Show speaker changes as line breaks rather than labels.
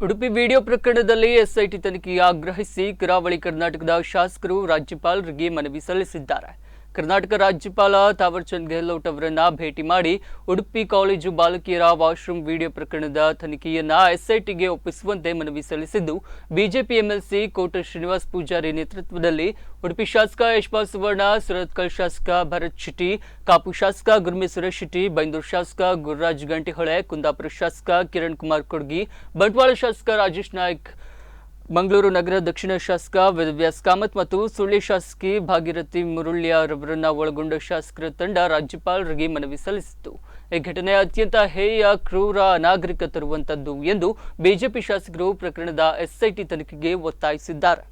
Udupi video ಪ್ರಕರಣದಲ್ಲಿ SIT ತನಿಖೆಗೆ ಆಗ್ರಹಿಸಿ ಕರಾವಳಿ ಕರ್ನಾಟಕದ ಶಾಸಕರು ರಾಜ್ಯಪಾಲರಿಗೆ ಮನವಿ ಸಲ್ಲಿಸಿದ್ದಾರೆ. ಕರ್ನಾಟಕ ರಾಜ್ಯಪಾಲ ತಾವರ್ಚಂದ್ ಗೆಹ್ಲೋಟ್ ಅವರನ್ನ ಭೇಟಿ ಮಾಡಿ ಉಡುಪಿ ಕಾಲೇಜು ಬಾಲಕಿಯರ ವಾಶ್ರೂಮ್ ವಿಡಿಯೋ ಪ್ರಕರಣದ ತನಿಖೆಯನ್ನ ಎಸ್ಐಟಿಗೆ ಒಪ್ಪಿಸುವಂತೆ ಮನವಿ ಸಲ್ಲಿಸಿದ್ದು, ಬಿಜೆಪಿ ಎಂಎಲ್ಸಿ ಕೋಟ ಶ್ರೀನಿವಾಸ್ ಪೂಜಾರಿ ನೇತೃತ್ವದಲ್ಲಿ ಉಡುಪಿ ಶಾಸಕ ಯಶ್ಪಾಲ್ ಸುವರ್ಣ, ಸುರತ್ಕಲ್ ಶಾಸಕ ಭರತ್ ಶೆಟ್ಟಿ, ಕಾಪು ಶಾಸಕ ಗುರ್ಮಿ ಸುರೇಶ್ ಶೆಟ್ಟಿ, ಬೈಂದೂರು ಶಾಸಕ ಗುರುರಾಜ್ ಗಂಟಿಹೊಳೆ, ಕುಂದಾಪುರ ಶಾಸಕ ಕಿರಣ್ ಕುಮಾರ್ ಕೊಡ್ಗಿ, ಬಂಟ್ವಾಳ ಶಾಸಕ ರಾಜೇಶ್ ನಾಯ್ಕ್, ಮಂಗಳೂರು ನಗರ ದಕ್ಷಿಣ ಶಾಸಕ ವೇದವ್ಯಾಸ್ ಕಾಮತ್ ಮತ್ತು ಸುಳ್ಳಿ ಶಾಸಕಿ ಭಾಗೀರಥಿ ಮುರುಳ್ಳಿಯವರನ್ನ ಒಳಗೊಂಡ ಶಾಸಕರ ತಂಡ ರಾಜ್ಯಪಾಲರಿಗೆ ಮನವಿ ಸಲ್ಲಿಸಿತು. ಈ ಘಟನೆ ಅತ್ಯಂತ ಹೇಯ, ಕ್ರೂರ, ಅನಾಗರಿಕ ತರುವಂತದ್ದು ಎಂದು ಬಿಜೆಪಿ ಶಾಸಕರು ಪ್ರಕರಣದ ಎಸ್ಐಟಿ ತನಿಖೆಗೆ ಒತ್ತಾಯಿಸಿದ್ದಾರೆ.